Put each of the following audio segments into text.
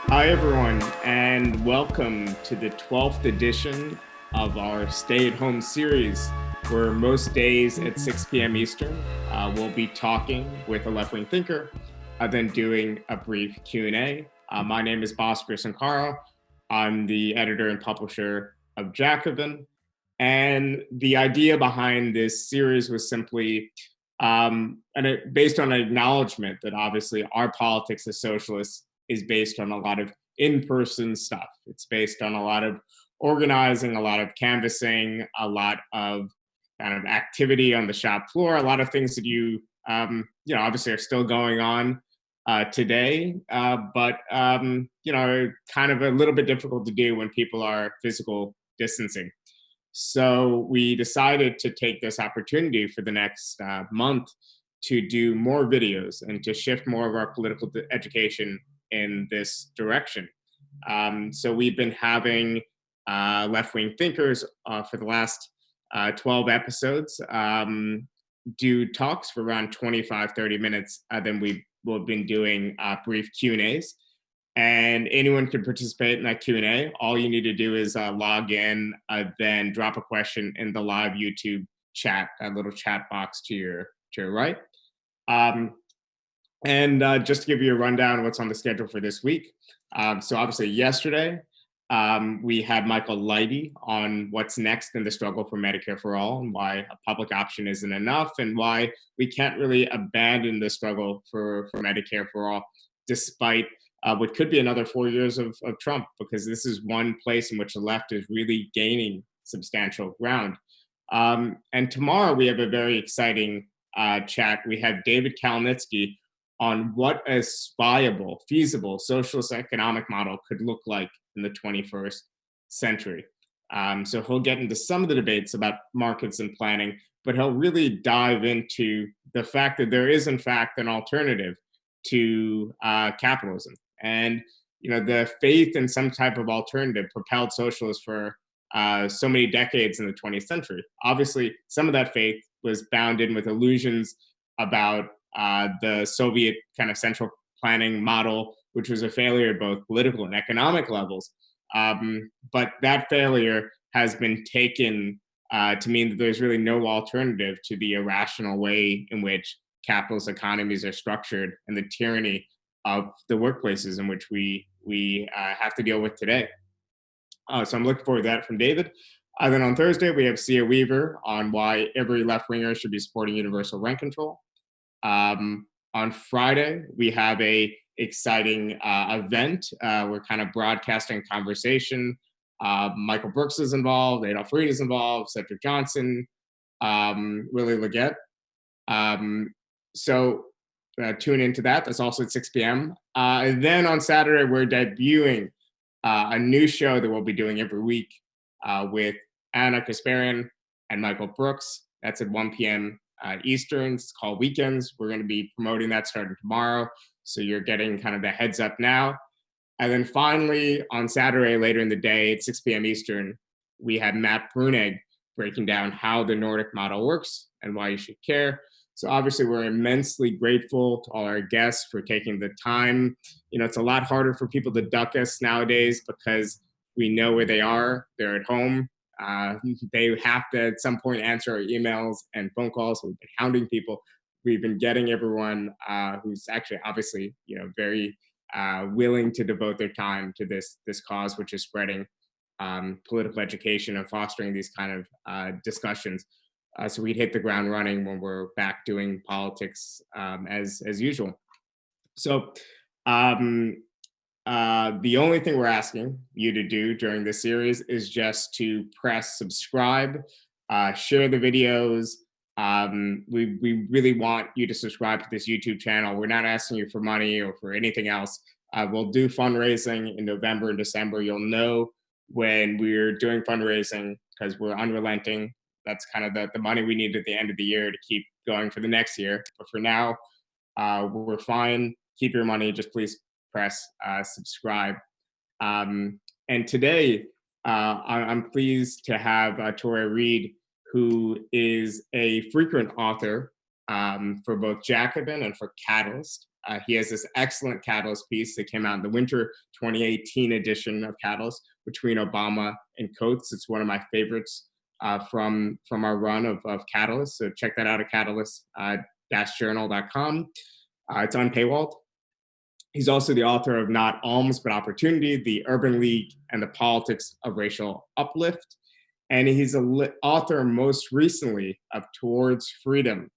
Hi, everyone, and welcome to the 12th edition of our stay-at-home series, where most days at 6 p.m. Eastern, we'll be talking with a left-wing thinker, then doing a brief Q&A. My name is Bhaskar Sankara. I'm the editor and publisher of Jacobin, and the idea behind this series was simply based on an acknowledgement that obviously our politics as socialists is based on a lot of in-person stuff. It's based on a lot of organizing, a lot of canvassing, a lot of kind of activity on the shop floor, a lot of things that obviously are still going on today, but kind of a little bit difficult to do when people are physical distancing. So we decided to take this opportunity for the next month to do more videos and to shift more of our political education in this direction. So we've been having left-wing thinkers for the last 12 episodes do talks for around 25, 30 minutes. Then we've been doing brief Q&As. And anyone can participate in that Q&A. All you need to do is log in, then drop a question in the live YouTube chat, that little chat box to your right. Just to give you a rundown of what's on the schedule for this week. So obviously yesterday, we had Michael Leidy on what's next in the struggle for Medicare for All and why a public option isn't enough and why we can't really abandon the struggle for Medicare for All, despite what could be another 4 years of Trump, because this is one place in which the left is really gaining substantial ground. And tomorrow we have a very exciting chat. We have David Kalnitsky on what a viable, feasible socialist economic model could look like in the 21st century. So he'll get into some of the debates about markets and planning, but he'll really dive into the fact that there is, in fact, an alternative to capitalism. And the faith in some type of alternative propelled socialists for so many decades in the 20th century. Obviously, some of that faith was bound in with illusions about the Soviet kind of central planning model, which was a failure at both political and economic levels. But that failure has been taken to mean that there's really no alternative to the irrational way in which capitalist economies are structured and the tyranny of the workplaces in which we have to deal with today. So I'm looking forward to that from David. Then on Thursday, we have Sia Weaver on why every left-winger should be supporting universal rent control. On Friday, we have a exciting event. We're kind of broadcasting a conversation. Michael Brooks is involved, Adolph Reed is involved, Cedric Johnson, Willie Leggett. So tune into that. That's also at 6 p.m. And then on Saturday, we're debuting a new show that we'll be doing every week with Anna Kasparian and Michael Brooks. That's at 1 p.m. Eastern. It's called Weekends. We're going to be promoting that starting tomorrow. So you're getting kind of the heads up now. And then finally, on Saturday, later in the day at 6 p.m. Eastern, we have Matt Brunegg breaking down how the Nordic model works and why you should care. So obviously, we're immensely grateful to all our guests for taking the time. It's a lot harder for people to duck us nowadays because we know where they are. They're at home. They have to, at some point, answer our emails and phone calls. So we've been hounding people. We've been getting everyone who's actually obviously, very willing to devote their time to this cause, which is spreading political education and fostering these kind of discussions. So we'd hit the ground running when we're back doing politics as usual. So the only thing we're asking you to do during this series is just to press subscribe, share the videos. We really want you to subscribe to this YouTube channel. We're not asking you for money or for anything else. We'll do fundraising in November and December. You'll know when we're doing fundraising because we're unrelenting. That's kind of the money we need at the end of the year to keep going for the next year. But for now, we're fine. Keep your money. Just please press subscribe. And today, I'm pleased to have Touré Reed, who is a frequent author for both Jacobin and for Catalyst. He has this excellent Catalyst piece that came out in the winter 2018 edition of Catalyst between Obama and Coates. It's one of my favorites from our run of Catalyst. So check that out at catalyst-journal.com. It's unpaywalled. He's also the author of Not Alms, But Opportunity, The Urban League and the Politics of Racial Uplift. And he's an author most recently of Towards Freedom,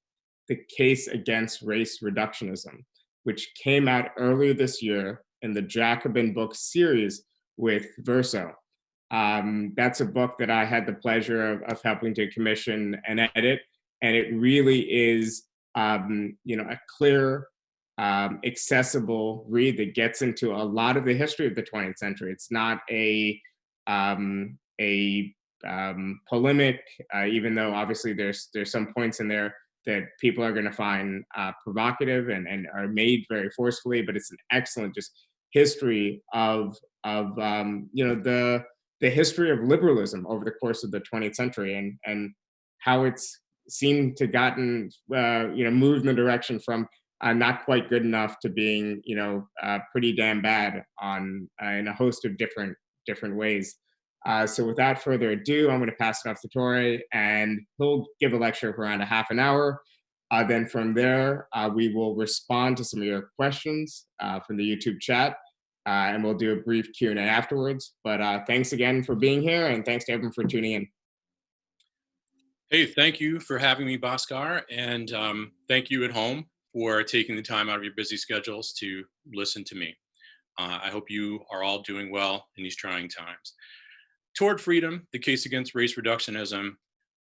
The Case Against Race Reductionism, which came out earlier this year in the Jacobin book series with Verso. That's a book that I had the pleasure of helping to commission and edit. And it really is, a clear, accessible read that gets into a lot of the history of the 20th century. It's not a polemic, even though obviously there's some points in there that people are going to find provocative and are made very forcefully, but it's an excellent just history of the history of liberalism over the course of the 20th century and how it's seemed to gotten moved in the direction from not quite good enough to being pretty damn bad in a host of different ways. So without further ado, I'm going to pass it off to Touré, and he'll give a lecture for around a half an hour. Then from there, we will respond to some of your questions from the YouTube chat, and we'll do a brief Q&A afterwards. But thanks again for being here, and thanks to everyone for tuning in. Hey, thank you for having me, Bhaskar, and thank you at home for taking the time out of your busy schedules to listen to me. I hope you are all doing well in these trying times. Toward Freedom, The Case Against Race Reductionism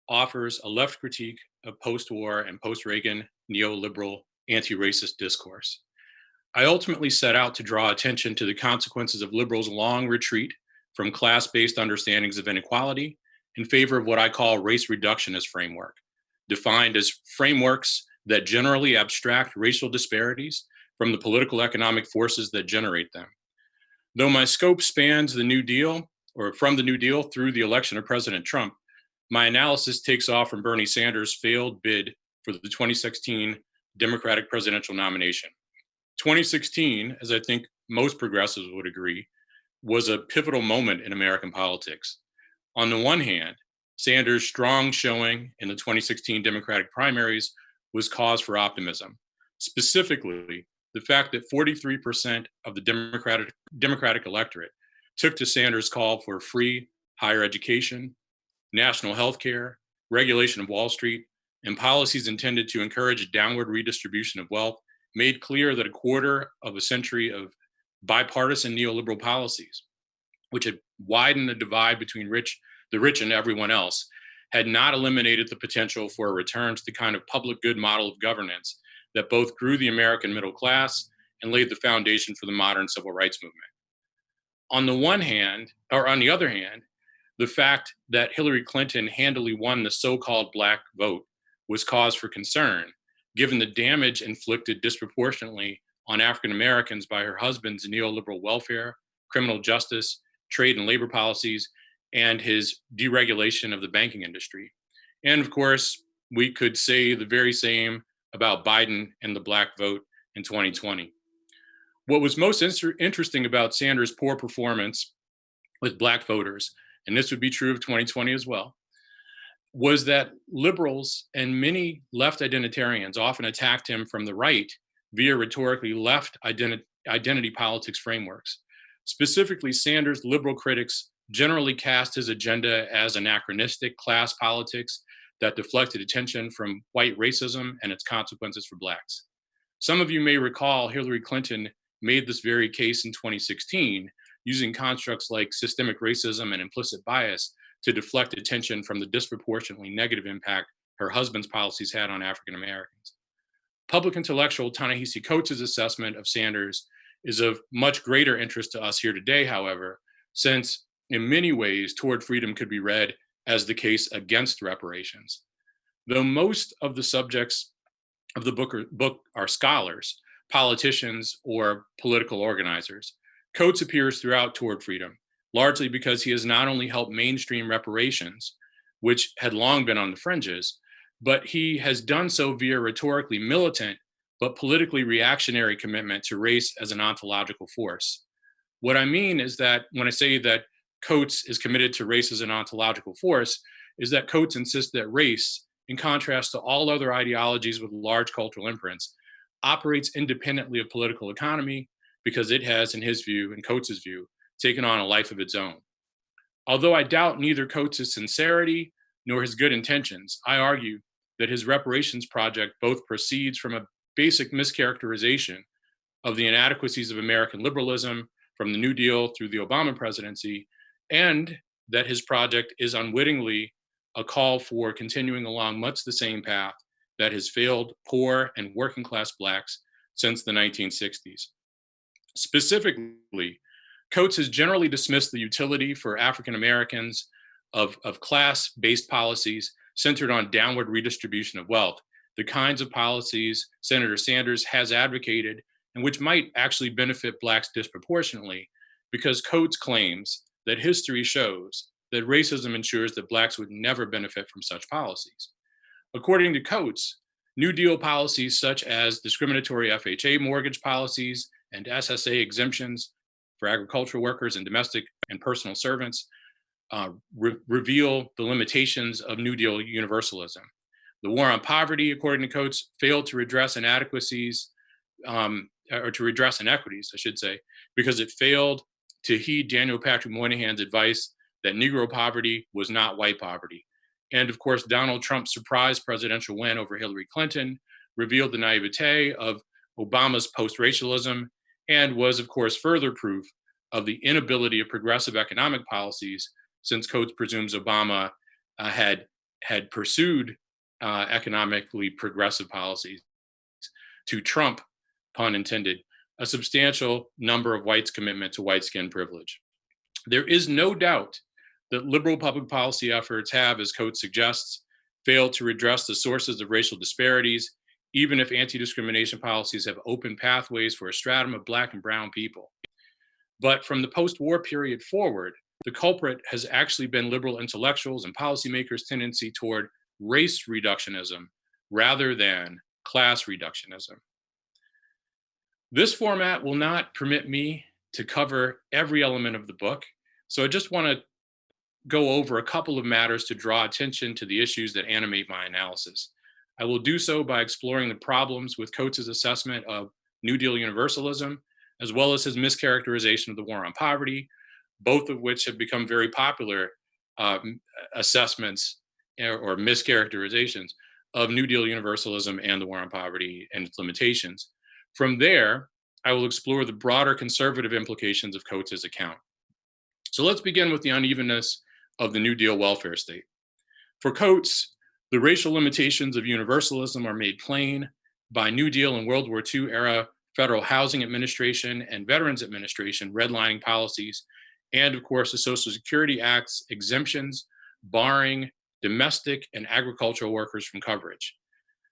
offers a left critique of post-war and post-Reagan neoliberal anti-racist discourse. I ultimately set out to draw attention to the consequences of liberals' long retreat from class-based understandings of inequality in favor of what I call race reductionist framework, defined as frameworks that generally abstract racial disparities from the political economic forces that generate them. Though my scope spans the New Deal, or from the New Deal through the election of President Trump, my analysis takes off from Bernie Sanders' failed bid for the 2016 Democratic presidential nomination. 2016, as I think most progressives would agree, was a pivotal moment in American politics. On the one hand, Sanders' strong showing in the 2016 Democratic primaries was cause for optimism. Specifically, the fact that 43% of the Democratic electorate took to Sanders' call for free higher education, national health care, regulation of Wall Street, and policies intended to encourage a downward redistribution of wealth made clear that a quarter of a century of bipartisan neoliberal policies, which had widened the divide between the rich and everyone else, had not eliminated the potential for a return to the kind of public good model of governance that both grew the American middle class and laid the foundation for the modern civil rights movement. On the other hand, the fact that Hillary Clinton handily won the so-called Black vote was cause for concern, given the damage inflicted disproportionately on African Americans by her husband's neoliberal welfare, criminal justice, trade and labor policies, and his deregulation of the banking industry. And of course, we could say the very same about Biden and the Black vote in 2020. What was most interesting about Sanders' poor performance with Black voters, and this would be true of 2020 as well, was that liberals and many left identitarians often attacked him from the right via rhetorically left identity politics frameworks. Specifically, Sanders' liberal critics generally cast his agenda as anachronistic class politics that deflected attention from white racism and its consequences for Blacks. Some of you may recall Hillary Clinton made this very case in 2016, using constructs like systemic racism and implicit bias to deflect attention from the disproportionately negative impact her husband's policies had on African Americans. Public intellectual Ta-Nehisi Coates' assessment of Sanders is of much greater interest to us here today, however, since in many ways, Toward Freedom could be read as the case against reparations. Though most of the subjects of the book are scholars, politicians, or political organizers, Coates appears throughout Toward Freedom, largely because he has not only helped mainstream reparations, which had long been on the fringes, but he has done so via rhetorically militant but politically reactionary commitment to race as an ontological force. What I mean is that when I say that Coates is committed to race as an ontological force, is that Coates insists that race, in contrast to all other ideologies with large cultural imprints, operates independently of political economy because it has, in his view, in Coates's view, taken on a life of its own. Although I doubt neither Coates' sincerity nor his good intentions, I argue that his reparations project both proceeds from a basic mischaracterization of the inadequacies of American liberalism from the New Deal through the Obama presidency, and that his project is unwittingly a call for continuing along much the same path that has failed poor and working class Blacks since the 1960s. Specifically, Coates has generally dismissed the utility for African Americans of class-based policies centered on downward redistribution of wealth, the kinds of policies Senator Sanders has advocated and which might actually benefit Blacks disproportionately, because Coates claims that history shows that racism ensures that Blacks would never benefit from such policies. According to Coates, New Deal policies such as discriminatory FHA mortgage policies and SSA exemptions for agricultural workers and domestic and personal servants reveal the limitations of New Deal universalism. The war on poverty, according to Coates, failed to redress inadequacies, or to redress inequities, I should say, because it failed to heed Daniel Patrick Moynihan's advice that Negro poverty was not white poverty. And of course, Donald Trump's surprise presidential win over Hillary Clinton revealed the naivete of Obama's post-racialism and was, of course, further proof of the inability of progressive economic policies, since Coates presumes Obama had pursued economically progressive policies, to trump, pun intended, a substantial number of whites' commitment to white skin privilege. There is no doubt that liberal public policy efforts have, as Coates suggests, failed to redress the sources of racial disparities, even if anti-discrimination policies have opened pathways for a stratum of Black and brown people. But from the post-war period forward, the culprit has actually been liberal intellectuals and policymakers' tendency toward race reductionism rather than class reductionism. This format will not permit me to cover every element of the book, so I just want to go over a couple of matters to draw attention to the issues that animate my analysis. I will do so by exploring the problems with Coates' assessment of New Deal universalism, as well as his mischaracterization of the war on poverty, both of which have become very popular assessments or mischaracterizations of New Deal universalism and the war on poverty and its limitations. From there, I will explore the broader conservative implications of Coates' account. So let's begin with the unevenness of the New Deal welfare state. For Coates, the racial limitations of universalism are made plain by New Deal and World War II era Federal Housing Administration and Veterans Administration redlining policies, and of course the Social Security Act's exemptions barring domestic and agricultural workers from coverage.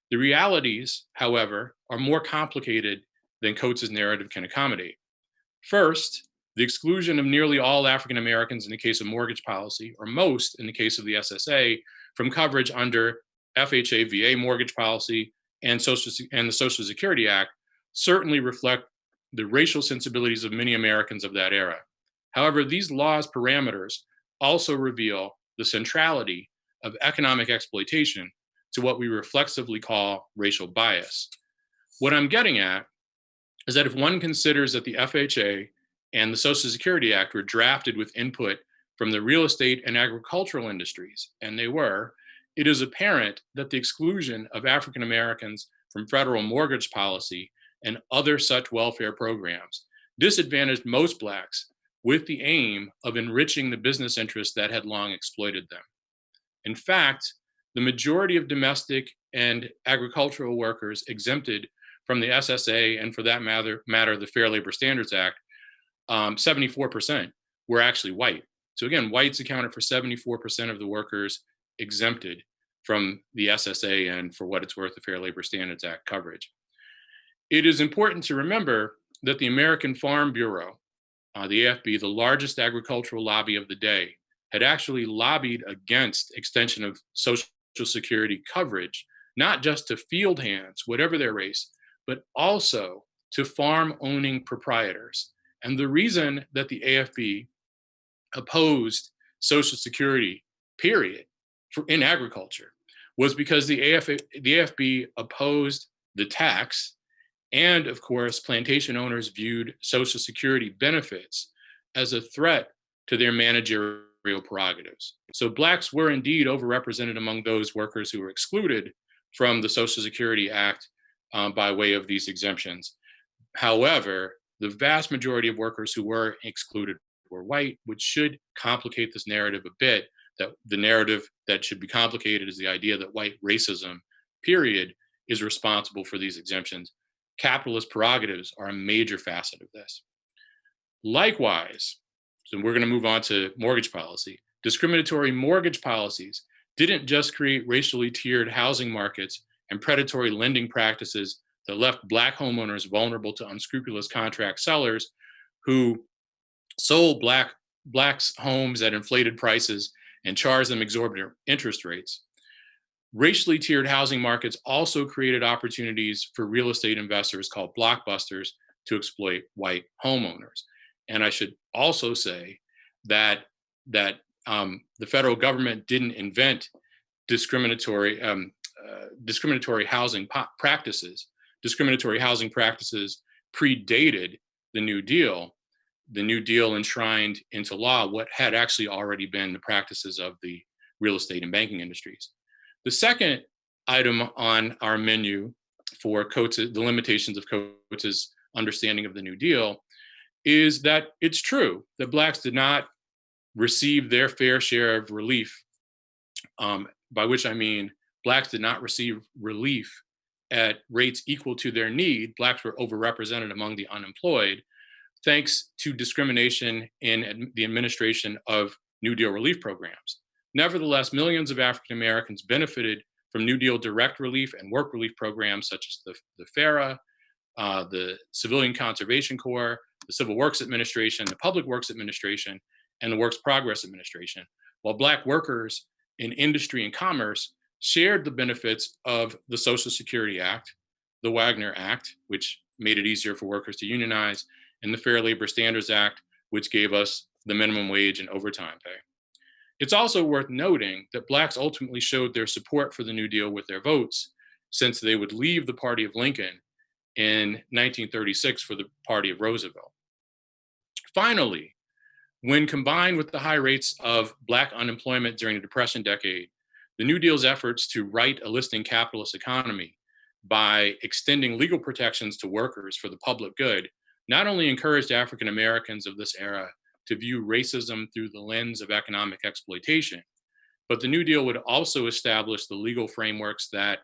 The realities, however, are more complicated than Coates' narrative can accommodate. First, the exclusion of nearly all African Americans in the case of mortgage policy, or most in the case of the SSA, from coverage under FHA VA mortgage policy and the Social Security Act certainly reflect the racial sensibilities of many Americans of that era. However, these laws' parameters also reveal the centrality of economic exploitation to what we reflexively call racial bias. What I'm getting at is that if one considers that the FHA and the Social Security Act were drafted with input from the real estate and agricultural industries, and they were, it is apparent that the exclusion of African Americans from federal mortgage policy and other such welfare programs disadvantaged most Blacks with the aim of enriching the business interests that had long exploited them. In fact, the majority of domestic and agricultural workers exempted from the SSA and, for that matter, the Fair Labor Standards Act, 74% were actually white. So again, whites accounted for 74% of the workers exempted from the SSA and, for what it's worth, the Fair Labor Standards Act coverage. It is important to remember that the American Farm Bureau, the AFB, the largest agricultural lobby of the day, had actually lobbied against extension of Social Security coverage, not just to field hands, whatever their race, but also to farm owning proprietors. And the reason that the AFB opposed Social Security, period, in agriculture, was because the AFB opposed the tax, and of course, plantation owners viewed Social Security benefits as a threat to their managerial prerogatives. So Blacks were indeed overrepresented among those workers who were excluded from the Social Security Act by way of these exemptions. However, the vast majority of workers who were excluded were white, which should complicate this narrative a bit. That the narrative that should be complicated is the idea that white racism, period, is responsible for these exemptions. Capitalist prerogatives are a major facet of this. Likewise, so we're going to move on to mortgage policy. Discriminatory mortgage policies didn't just create racially tiered housing markets and predatory lending practices that left Black homeowners vulnerable to unscrupulous contract sellers who sold Blacks' homes at inflated prices and charged them exorbitant interest rates. Racially tiered housing markets also created opportunities for real estate investors called blockbusters to exploit white homeowners. And I should also say that the federal government didn't invent discriminatory housing practices. Discriminatory housing practices predated the New Deal. The New Deal enshrined into law what had actually already been the practices of the real estate and banking industries. The second item on our menu for the limitations of Coates' understanding of the New Deal is that it's true that Blacks did not receive their fair share of relief, by which I mean Blacks did not receive relief at rates equal to their need. Blacks were overrepresented among the unemployed, thanks to discrimination in the administration of New Deal relief programs. Nevertheless, millions of African Americans benefited from New Deal direct relief and work relief programs such as the FARA, the Civilian Conservation Corps, the Civil Works Administration, the Public Works Administration, and the Works Progress Administration, while Black workers in industry and commerce shared the benefits of the Social Security Act, the Wagner Act, which made it easier for workers to unionize, and the Fair Labor Standards Act, which gave us the minimum wage and overtime pay. It's also worth noting that Blacks ultimately showed their support for the New Deal with their votes, since they would leave the party of Lincoln in 1936 for the party of Roosevelt. Finally, when combined with the high rates of Black unemployment during the Depression decade, the New Deal's efforts to right a listing capitalist economy by extending legal protections to workers for the public good not only encouraged African Americans of this era to view racism through the lens of economic exploitation, but the New Deal would also establish the legal frameworks that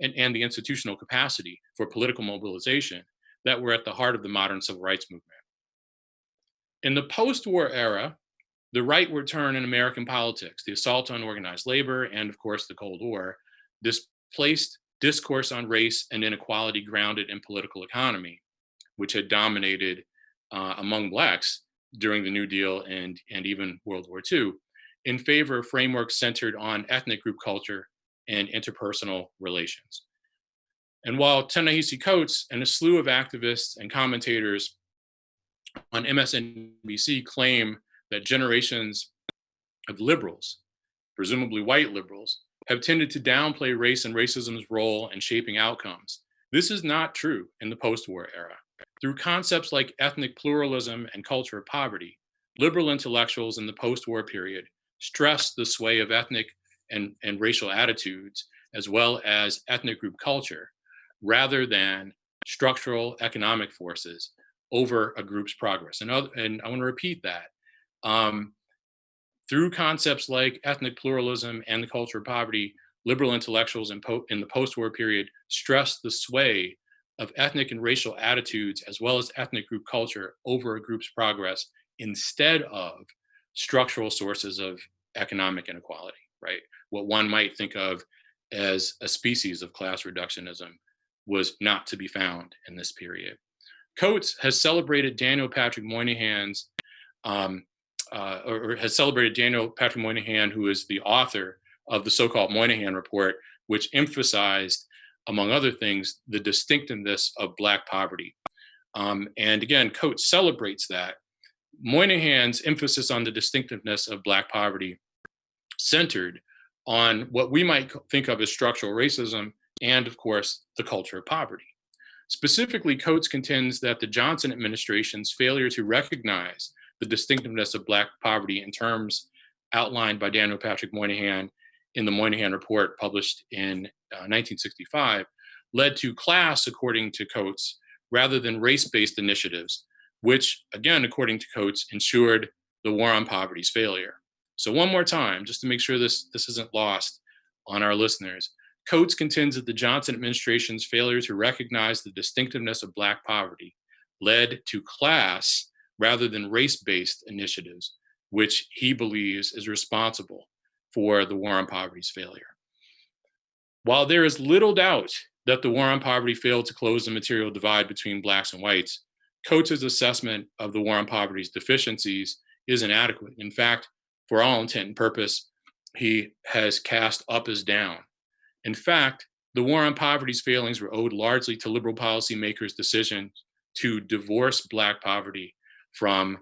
and the institutional capacity for political mobilization that were at the heart of the modern civil rights movement. In the post-war era, the rightward turn in American politics, the assault on organized labor, and of course the Cold War, displaced discourse on race and inequality grounded in political economy, which had dominated among Blacks during the New Deal and even World War II, in favor of frameworks centered on ethnic group culture and interpersonal relations. And while Ta-Nehisi Coates and a slew of activists and commentators on MSNBC claim that generations of liberals, presumably white liberals, have tended to downplay race and racism's role in shaping outcomes, this is not true in the post-war era. Through concepts like ethnic pluralism and culture of poverty, liberal intellectuals in the post-war period stressed the sway of ethnic and racial attitudes, as well as ethnic group culture, rather than structural economic forces over a group's progress. And I want to repeat that. Through concepts like ethnic pluralism and the culture of poverty, liberal intellectuals in the post-war period stressed the sway of ethnic and racial attitudes, as well as ethnic group culture, over a group's progress, instead of structural sources of economic inequality, right? What one might think of as a species of class reductionism was not to be found in this period. Coates has celebrated Daniel Patrick Moynihan's, or has celebrated Daniel Patrick Moynihan, who is the author of the so-called Moynihan Report, which emphasized, among other things, the distinctiveness of Black poverty. And again, Coates celebrates that. Moynihan's emphasis on the distinctiveness of Black poverty centered on what we might think of as structural racism and, of course, the culture of poverty. Specifically, Coates contends that the Johnson administration's failure to recognize the distinctiveness of Black poverty in terms outlined by Daniel Patrick Moynihan in the Moynihan Report published in 1965 led to class, according to Coates, rather than race-based initiatives, which, again, according to Coates, ensured the war on poverty's failure. So one more time, just to make sure this isn't lost on our listeners, Coates contends that the Johnson administration's failure to recognize the distinctiveness of Black poverty led to class rather than race-based initiatives, which he believes is responsible for the war on poverty's failure. While there is little doubt that the war on poverty failed to close the material divide between Blacks and whites, Coates' assessment of the war on poverty's deficiencies is inadequate. In fact, for all intent and purpose, he has cast up as down. In fact, the war on poverty's failings were owed largely to liberal policymakers' decision to divorce Black poverty from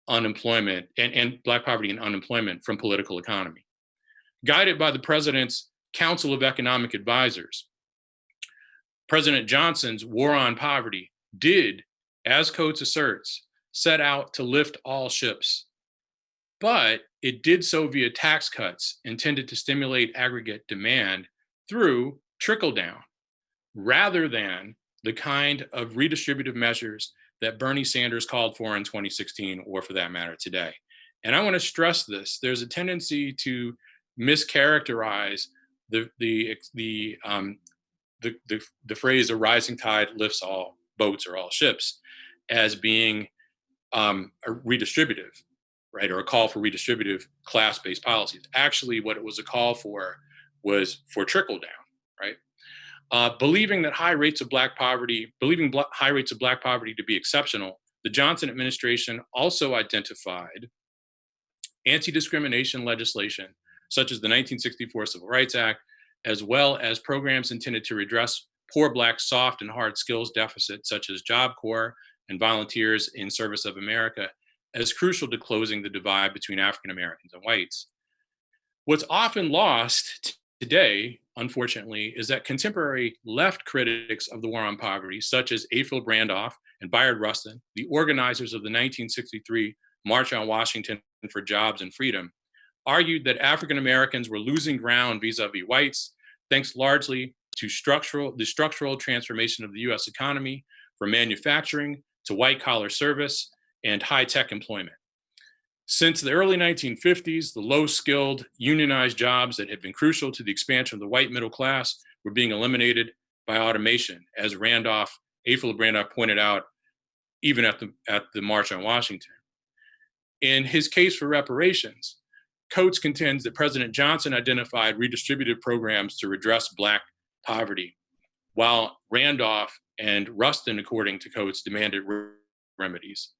unemployment and Black poverty and unemployment from political economy. Guided by the president's Council of Economic Advisors, President Johnson's war on poverty did, as Coates asserts, set out to lift all ships, but it did so via tax cuts intended to stimulate aggregate demand through trickle down, rather than the kind of redistributive measures that Bernie Sanders called for in 2016, or for that matter today. And I want to stress this: there's a tendency to mischaracterize the phrase "a rising tide lifts all boats or all ships" as being a redistributive, right, or a call for redistributive class-based policies. Actually, what it was a call for was for trickle down, right? Believing high rates of Black poverty to be exceptional, the Johnson administration also identified anti-discrimination legislation, such as the 1964 Civil Rights Act, as well as programs intended to redress poor Black soft and hard skills deficits, such as Job Corps and volunteers in service of America, as crucial to closing the divide between African Americans and whites. What's often lost today, unfortunately, is that contemporary left critics of the war on poverty, such as A. Philip Randolph and Bayard Rustin, the organizers of the 1963 March on Washington for Jobs and Freedom, argued that African Americans were losing ground vis-a-vis whites, thanks largely to the structural transformation of the US economy from manufacturing to white-collar service and high-tech employment. Since the early 1950s, the low-skilled, unionized jobs that had been crucial to the expansion of the white middle class were being eliminated by automation, as A. Philip Randolph pointed out, even at the March on Washington. In his case for reparations, Coates contends that President Johnson identified redistributive programs to redress Black poverty, while Randolph and Rustin, according to Coates, demanded remedies.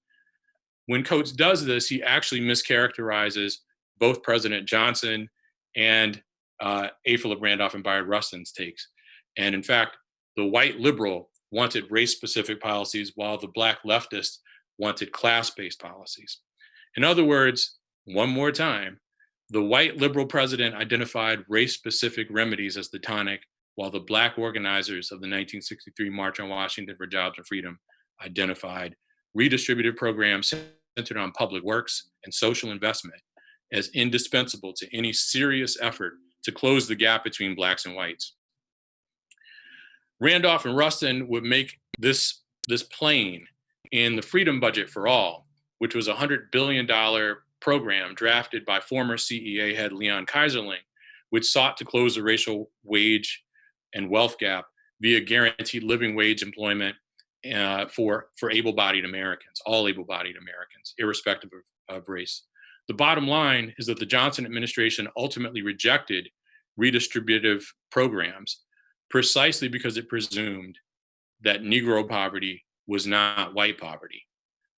When Coates does this, he actually mischaracterizes both President Johnson and A. Philip Randolph and Bayard Rustin's takes. And in fact, the white liberal wanted race-specific policies, while the Black leftist wanted class-based policies. In other words, one more time, the white liberal president identified race-specific remedies as the tonic, while the Black organizers of the 1963 March on Washington for Jobs and Freedom identified redistributive programs centered on public works and social investment as indispensable to any serious effort to close the gap between Blacks and whites. Randolph and Rustin would make this plain in the Freedom Budget for All, which was a $100 billion program drafted by former CEA head Leon Kaiserling, which sought to close the racial wage and wealth gap via guaranteed living wage employment for able-bodied Americans, all able-bodied Americans, irrespective of race. The bottom line is that the Johnson administration ultimately rejected redistributive programs precisely because it presumed that Negro poverty was not white poverty.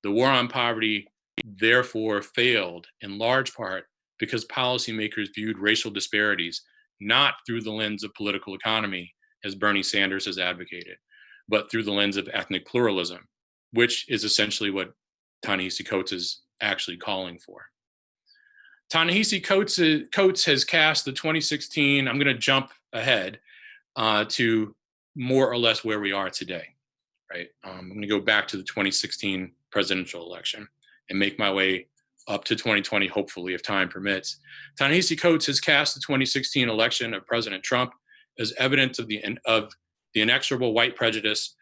The war on poverty therefore failed in large part because policymakers viewed racial disparities not through the lens of political economy, as Bernie Sanders has advocated, but through the lens of ethnic pluralism, which is essentially what Ta-Nehisi Coates is actually calling for. Ta-Nehisi Coates has cast the 2016, I'm going to jump ahead to more or less where we are today, right? I'm going to go back to the 2016 presidential election and make my way up to 2020, hopefully, if time permits. Ta-Nehisi Coates has cast the 2016 election of President Trump as evidence of the inexorable white prejudice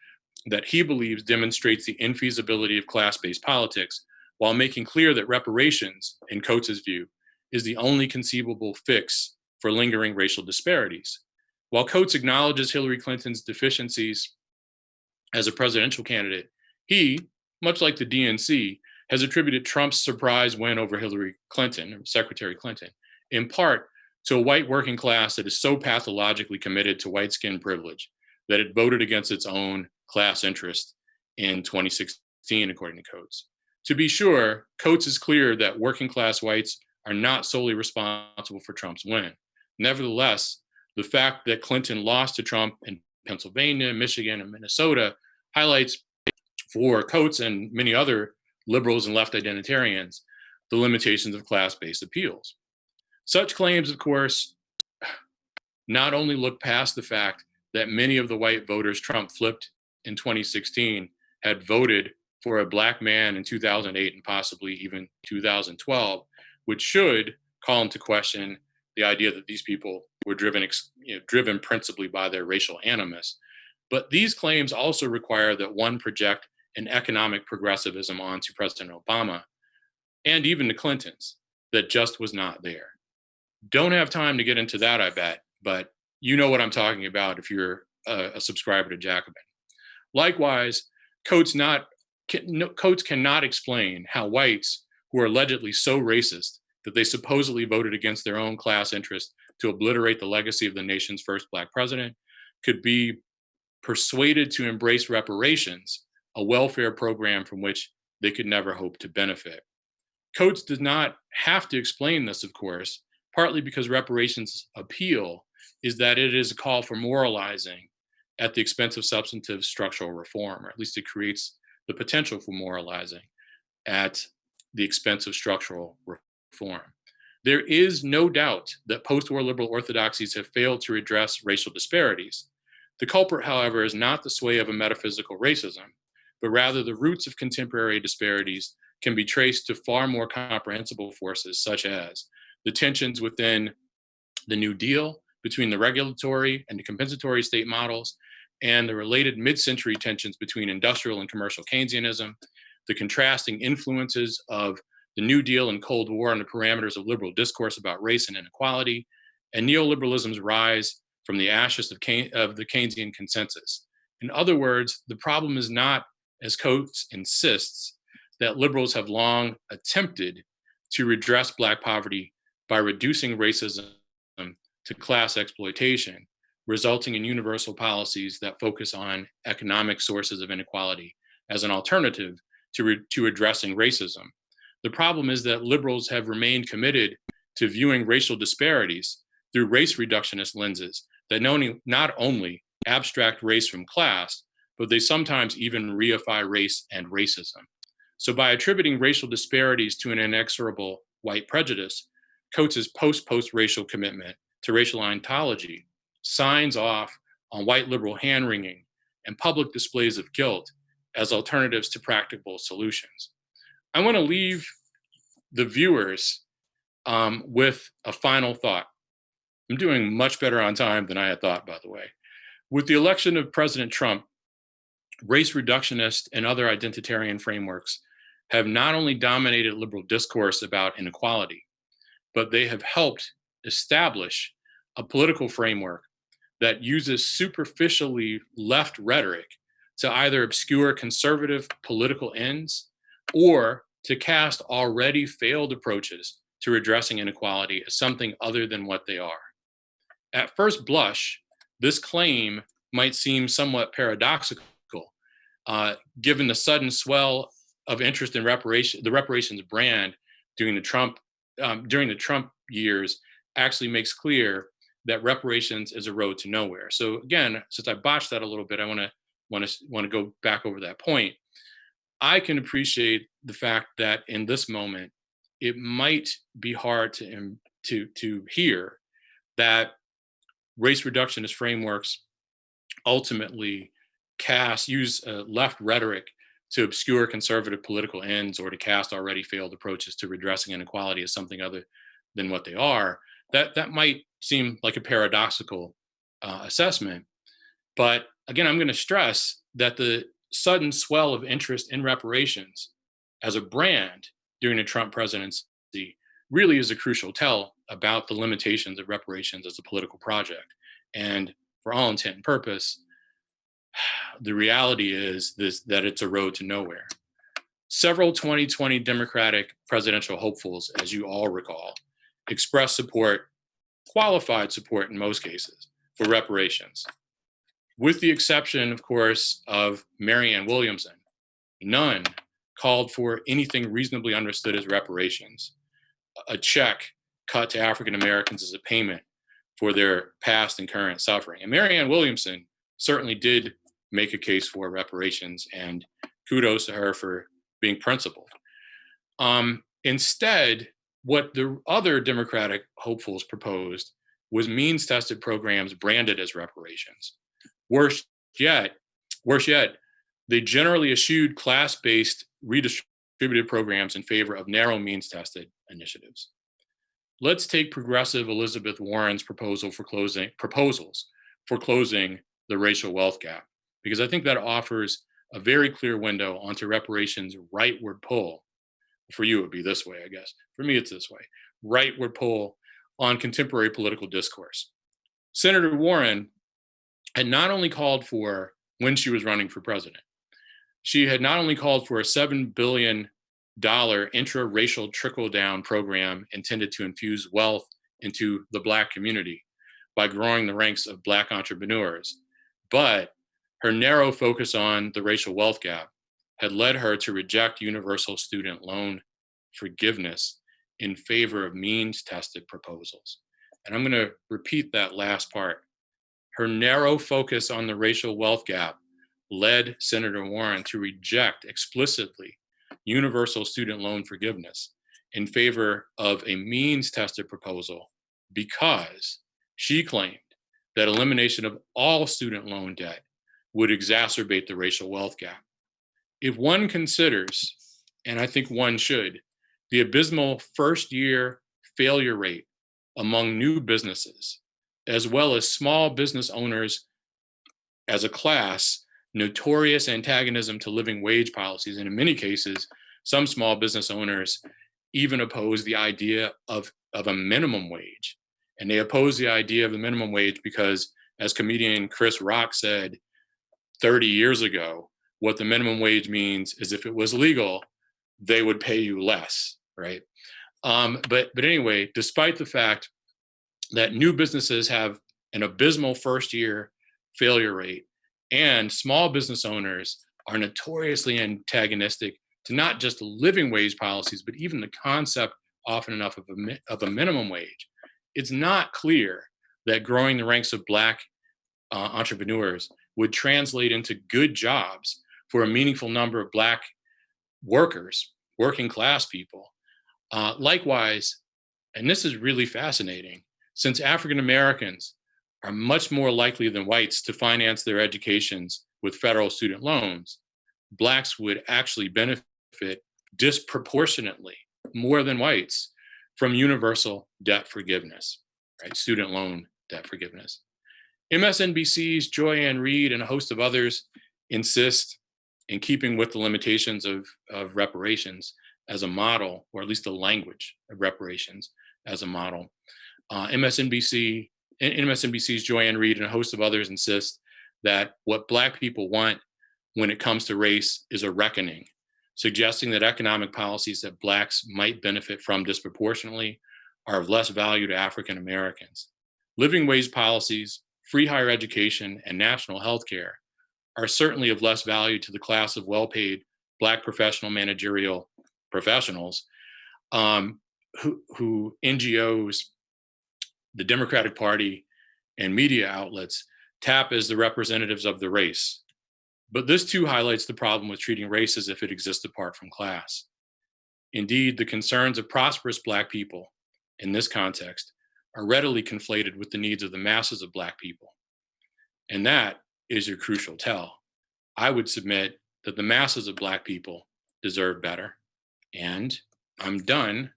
that he believes demonstrates the infeasibility of class-based politics, while making clear that reparations, in Coates' view, is the only conceivable fix for lingering racial disparities. While Coates acknowledges Hillary Clinton's deficiencies as a presidential candidate, he, much like the DNC, has attributed Trump's surprise win over Hillary Clinton, or Secretary Clinton, in part to a white working class that is so pathologically committed to white skin privilege that it voted against its own class interest in 2016, according to Coates. To be sure, Coates is clear that working class whites are not solely responsible for Trump's win. Nevertheless, the fact that Clinton lost to Trump in Pennsylvania, Michigan, and Minnesota highlights for Coates and many other liberals and left identitarians the limitations of class-based appeals. Such claims, of course, not only look past the fact that many of the white voters Trump flipped in 2016 had voted for a Black man in 2008 and possibly even 2012, which should call into question the idea that these people were driven principally by their racial animus. But these claims also require that one project an economic progressivism onto President Obama and even the Clintons that just was not there. Don't have time to get into that, I bet, but you know what I'm talking about if you're a subscriber to Jacobin. Likewise, Coates cannot explain how whites who are allegedly so racist that they supposedly voted against their own class interest to obliterate the legacy of the nation's first Black president could be persuaded to embrace reparations, a welfare program from which they could never hope to benefit. Coates does not have to explain this, of course, partly because reparations' appeal is that it is a call for moralizing at the expense of substantive structural reform, or at least it creates the potential for moralizing at the expense of structural reform. There is no doubt that post-war liberal orthodoxies have failed to redress racial disparities. The culprit, however, is not the sway of a metaphysical racism, but rather the roots of contemporary disparities can be traced to far more comprehensible forces, such as the tensions within the New Deal between the regulatory and the compensatory state models, and the related mid-century tensions between industrial and commercial Keynesianism, the contrasting influences of the New Deal and Cold War on the parameters of liberal discourse about race and inequality, and neoliberalism's rise from the ashes of the Keynesian consensus. In other words, the problem is not, as Coates insists, that liberals have long attempted to redress Black poverty by reducing racism to class exploitation, resulting in universal policies that focus on economic sources of inequality as an alternative to addressing racism. The problem is that liberals have remained committed to viewing racial disparities through race reductionist lenses that not only abstract race from class, but they sometimes even reify race and racism. So by attributing racial disparities to an inexorable white prejudice, Coates' post-racial commitment to racial ontology signs off on white liberal hand-wringing and public displays of guilt as alternatives to practical solutions. I want to leave the viewers with a final thought. I'm doing much better on time than I had thought, by the way. With the election of President Trump, race reductionist and other identitarian frameworks have not only dominated liberal discourse about inequality, but they have helped establish a political framework that uses superficially left rhetoric to either obscure conservative political ends or to cast already failed approaches to redressing inequality as something other than what they are. At first blush, this claim might seem somewhat paradoxical, given the sudden swell of interest in the reparations brand during the Trump years actually makes clear that reparations is a road to nowhere. So again, since I botched that a little bit, I want to go back over that point. I can appreciate the fact that in this moment, it might be hard to hear that race reductionist frameworks ultimately use left rhetoric to obscure conservative political ends or to cast already failed approaches to redressing inequality as something other than what they are. That might seem like a paradoxical assessment. But again, I'm going to stress that the sudden swell of interest in reparations as a brand during the Trump presidency really is a crucial tell about the limitations of reparations as a political project. And for all intent and purpose, the reality is that it's a road to nowhere. Several 2020 Democratic presidential hopefuls, as you all recall, expressed support, qualified support in most cases, for reparations. With the exception, of course, of Marianne Williamson, none called for anything reasonably understood as reparations, a check cut to African Americans as a payment for their past and current suffering. And Marianne Williamson certainly did make a case for reparations, and kudos to her for being principled. Instead, what the other Democratic hopefuls proposed was means-tested programs branded as reparations. Worse yet, they generally eschewed class-based redistributive programs in favor of narrow means-tested initiatives. Let's take progressive Elizabeth Warren's proposals for closing the racial wealth gap, because I think that offers a very clear window onto reparations' rightward pull. For you, it would be this way, I guess. For me, it's this way. Rightward pull on contemporary political discourse. Senator Warren had not only called for, when she was running for president, she had not only called for a $7 billion intra-racial trickle-down program intended to infuse wealth into the Black community by growing the ranks of Black entrepreneurs, but her narrow focus on the racial wealth gap had led her to reject universal student loan forgiveness in favor of means-tested proposals. And I'm going to repeat that last part. Her narrow focus on the racial wealth gap led Senator Warren to reject explicitly universal student loan forgiveness in favor of a means-tested proposal because she claimed that elimination of all student loan debt would exacerbate the racial wealth gap. If one considers, and I think one should, the abysmal first-year failure rate among new businesses, as well as small business owners as a class, notorious antagonism to living wage policies, and in many cases, some small business owners even oppose the idea of a minimum wage. And they oppose the idea of the minimum wage because, as comedian Chris Rock said 30 years ago, what the minimum wage means is if it was legal, they would pay you less, right? But anyway, despite the fact that new businesses have an abysmal first-year failure rate, and small business owners are notoriously antagonistic to not just living wage policies, but even the concept often enough of a minimum wage, it's not clear that growing the ranks of Black entrepreneurs would translate into good jobs for a meaningful number of Black workers, working class people. Likewise, and this is really fascinating, since African Americans are much more likely than whites to finance their educations with federal student loans, Blacks would actually benefit disproportionately more than whites from universal debt forgiveness, right? Student loan debt forgiveness. MSNBC's Joy-Ann Reid and a host of others insist, in keeping with the limitations of reparations as a model, or at least the language of reparations as a model. MSNBC's Joy-Ann Reid and a host of others insist that what Black people want when it comes to race is a reckoning, suggesting that economic policies that Blacks might benefit from disproportionately are of less value to African Americans. Living wage policies, free higher education, and national health care are certainly of less value to the class of well-paid Black professional managerial professionals who NGOs, the Democratic Party, and media outlets tap as the representatives of the race. But this too highlights the problem with treating race as if it exists apart from class. Indeed, the concerns of prosperous Black people in this context are readily conflated with the needs of the masses of Black people. And that is your crucial tell. I would submit that the masses of Black people deserve better. And I'm done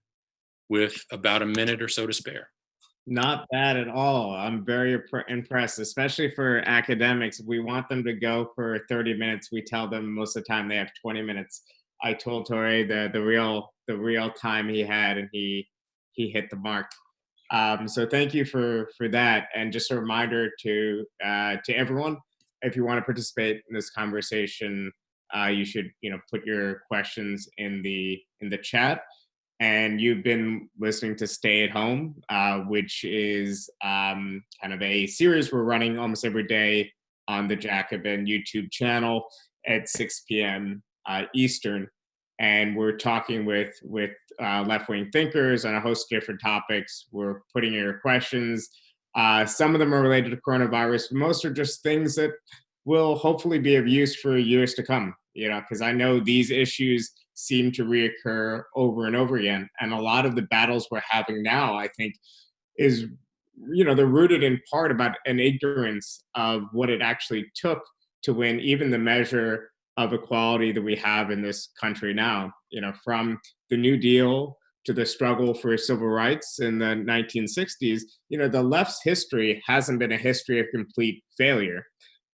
with about a minute or so to spare. Not bad at all. I'm very impressed, especially for academics. We want them to go for 30 minutes. We tell them most of the time they have 20 minutes. I told Touré the real time he had, and he hit the mark. So thank you for that. And just a reminder to everyone, if you want to participate in this conversation, you should put your questions in the chat. And you've been listening to Stay at Home, which is kind of a series we're running almost every day on the Jacobin YouTube channel at 6 p.m. Eastern. And we're talking with left-wing thinkers on a host of different topics. We're putting in your questions. Some of them are related to coronavirus, but most are just things that will hopefully be of use for years to come, because I know these issues seem to reoccur over and over again. And a lot of the battles we're having now, I think, is, they're rooted in part about an ignorance of what it actually took to win even the measure of equality that we have in this country now. From the New Deal to the struggle for civil rights in the 1960s, the left's history hasn't been a history of complete failure.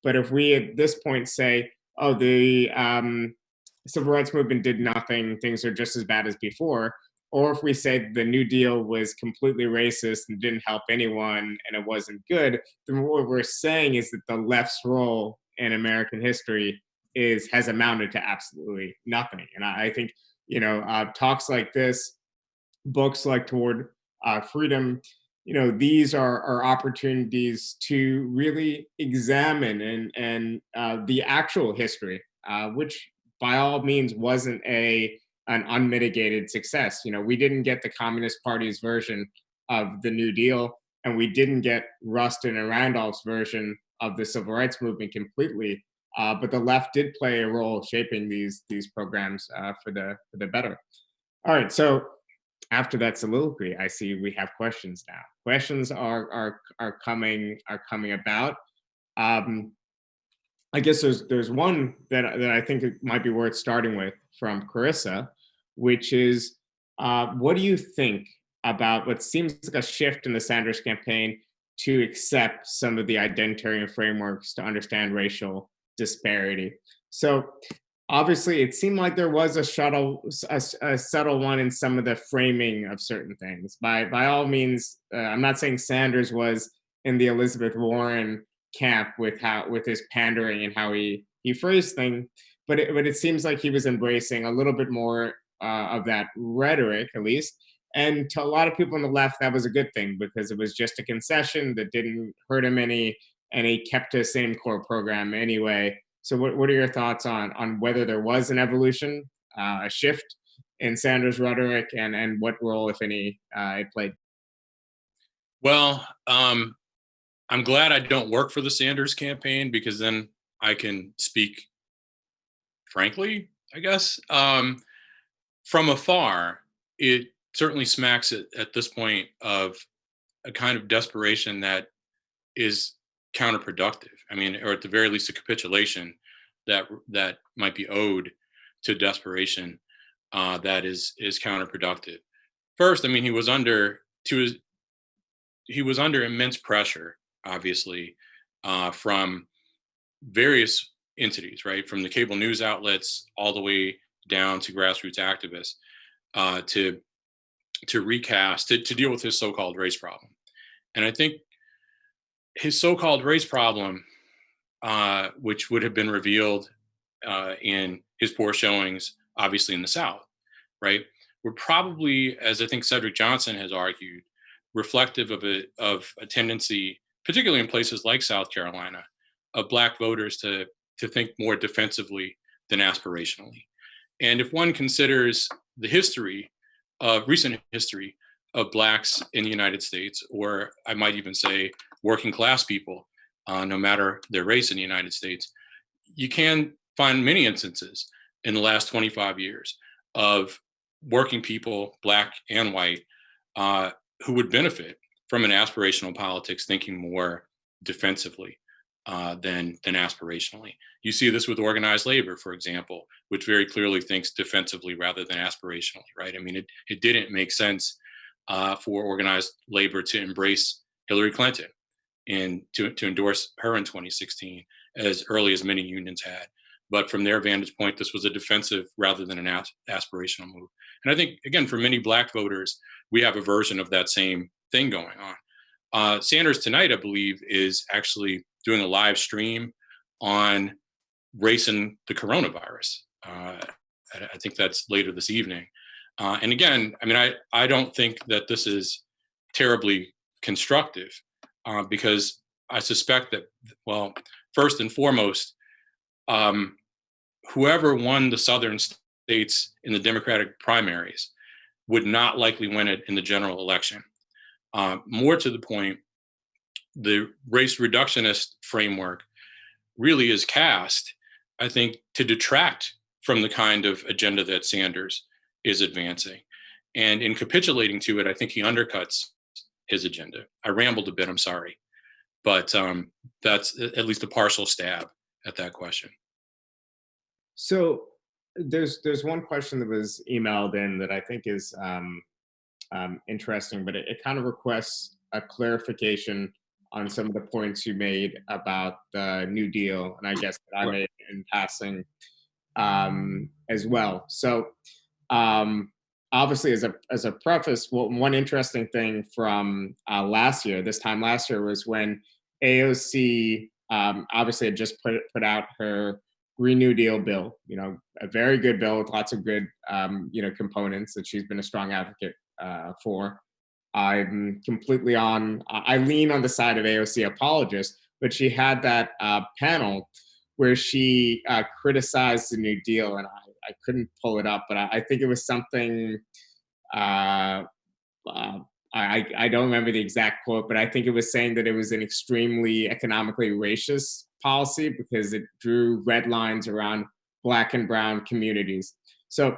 But if we at this point say, oh, the civil rights movement did nothing, things are just as bad as before, or if we say the New Deal was completely racist and didn't help anyone and it wasn't good, then what we're saying is that the left's role in American history has amounted to absolutely nothing. And I think, talks like this, books like Toward Freedom, these are opportunities to really examine and the actual history, which by all means wasn't an unmitigated success. We didn't get the Communist Party's version of the New Deal, and we didn't get Rustin and Randolph's version of the civil rights movement completely. But the left did play a role shaping these programs for the better. All right, so after that soliloquy, I see we have questions now. Questions are coming about. I guess there's one that I think it might be worth starting with from Carissa, which is, what do you think about what seems like a shift in the Sanders campaign to accept some of the identitarian frameworks to understand racial disparity? So obviously, it seemed like there was a subtle one in some of the framing of certain things. By all means, I'm not saying Sanders was in the Elizabeth Warren camp with his pandering and how he phrased things, but it seems like he was embracing a little bit more of that rhetoric, at least. And to a lot of people on the left, that was a good thing because it was just a concession that didn't hurt him any, and he kept to the same core program anyway. So what are your thoughts on whether there was an evolution, a shift in Sanders' rhetoric, and what role, if any, it played? Well, I'm glad I don't work for the Sanders campaign because then I can speak frankly, I guess. From afar, it certainly smacks at this point of a kind of desperation that is counterproductive. I mean, or at the very least, a capitulation that might be owed to desperation that is counterproductive. First, I mean, he was under immense pressure, obviously, from various entities, right, from the cable news outlets all the way down to grassroots activists, to recast, to deal with his so-called race problem. And I think his so-called race problem, which would have been revealed in his poor showings, obviously in the South, right, were probably, as I think Cedric Johnson has argued, reflective of a tendency, particularly in places like South Carolina, of Black voters to think more defensively than aspirationally. And if one considers the recent history of Blacks in the United States, or I might even say working class people, no matter their race in the United States, you can find many instances in the last 25 years of working people, black and white, uh, who would benefit from an aspirational politics thinking more defensively than aspirationally. You see this with organized labor, for example, which very clearly thinks defensively rather than aspirationally, right? I mean, it didn't make sense for organized labor to embrace Hillary Clinton and to endorse her in 2016 as early as many unions had. But from their vantage point, this was a defensive rather than an aspirational move. And I think, again, for many black voters, we have a version of that same thing going on. Sanders tonight, I believe, is actually doing a live stream on race and the coronavirus. I think that's later this evening. And again, I mean, I don't think that this is terribly constructive because I suspect that, well, first and foremost, whoever won the southern states in the Democratic primaries would not likely win it in the general election. More to the point, the race reductionist framework really is cast, I think, to detract from the kind of agenda that Sanders is advancing. And in capitulating to it, I think he undercuts his agenda. I rambled a bit, I'm sorry. But that's at least a partial stab at that question. So there's one question that was emailed in that I think is interesting, but it kind of requests a clarification on some of the points you made about the New Deal, and I guess that I made in passing as well. So obviously, as a preface, one interesting thing from this time last year, was when AOC obviously had just put out her Green New Deal bill. You know, a very good bill with lots of good components that she's been a strong advocate for. I'm completely I lean on the side of AOC apologist, but she had that panel where she criticized the New Deal, and I couldn't pull it up, but I think it was something. I don't remember the exact quote, but I think it was saying that it was an extremely economically racist policy because it drew red lines around Black and Brown communities. So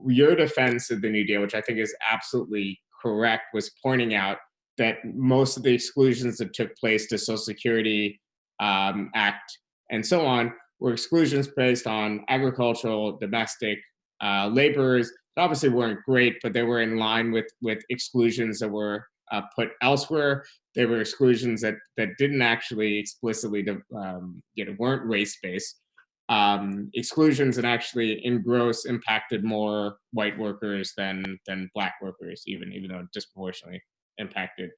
your defense of the New Deal, which I think is absolutely correct, was pointing out that most of the exclusions that took place to Social Security Act and so on were exclusions based on agricultural, domestic laborers. Obviously weren't great, but they were in line with exclusions that were put elsewhere. They were exclusions that didn't actually explicitly, weren't race-based. Exclusions that actually in gross impacted more white workers than Black workers, even though it disproportionately impacted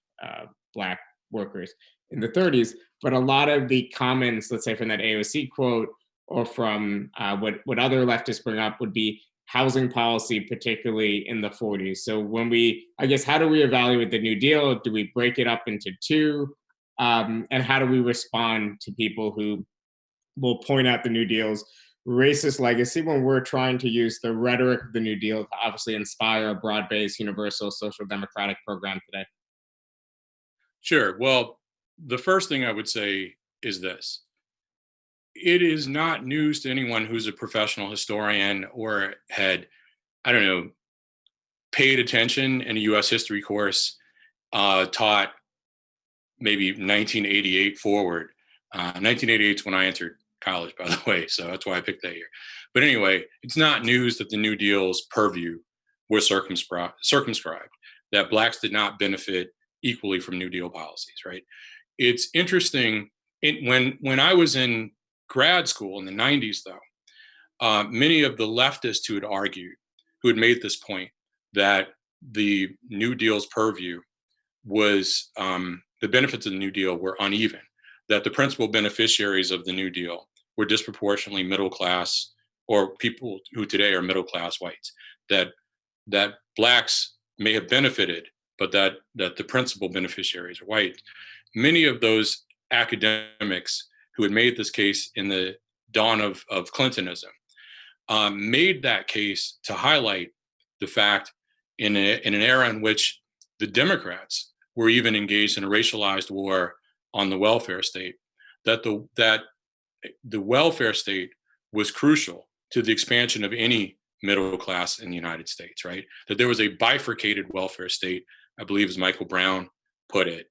Black workers in the 30s. But a lot of the comments, let's say from that AOC quote, or from what other leftists bring up, would be housing policy, particularly in the 40s. So I guess, how do we evaluate the New Deal? Do we break it up into two? And how do we respond to people who will point out the New Deal's racist legacy when we're trying to use the rhetoric of the New Deal to obviously inspire a broad-based, universal, social democratic program today? Sure. Well, the first thing I would say is this. It is not news to anyone who's a professional historian or had, I don't know, paid attention in a US history course taught maybe 1988 forward. 1988 is when I entered college, by the way, so that's why I picked that year. But anyway, it's not news that the New Deal's purview was circumscribed, that Blacks did not benefit equally from New Deal policies, right? It's interesting, when I was in grad school in the 90s, though, many of the leftists who had made this point, that the New Deal's purview was, the benefits of the New Deal were uneven, that the principal beneficiaries of the New Deal were disproportionately middle class, or people who today are middle class whites, that Blacks may have benefited, but that the principal beneficiaries are white. Many of those academics who had made this case in the dawn of Clintonism made that case to highlight the fact in an era in which the Democrats were even engaged in a racialized war on the welfare state, that the welfare state was crucial to the expansion of any middle class in the United States, right? That there was a bifurcated welfare state, I believe as Michael Brown put it,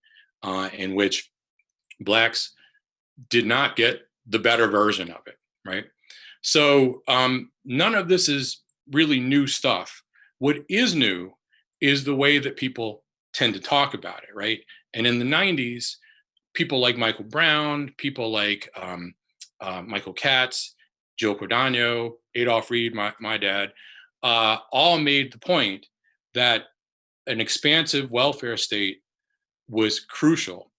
in which Blacks did not get the better version of it, right? So none of this is really new stuff. What is new is the way that people tend to talk about it, right? And in the 90s, people like Michael Brown, people like Michael Katz, Joe Cordano, Adolph Reed, my dad, all made the point that an expansive welfare state was crucial,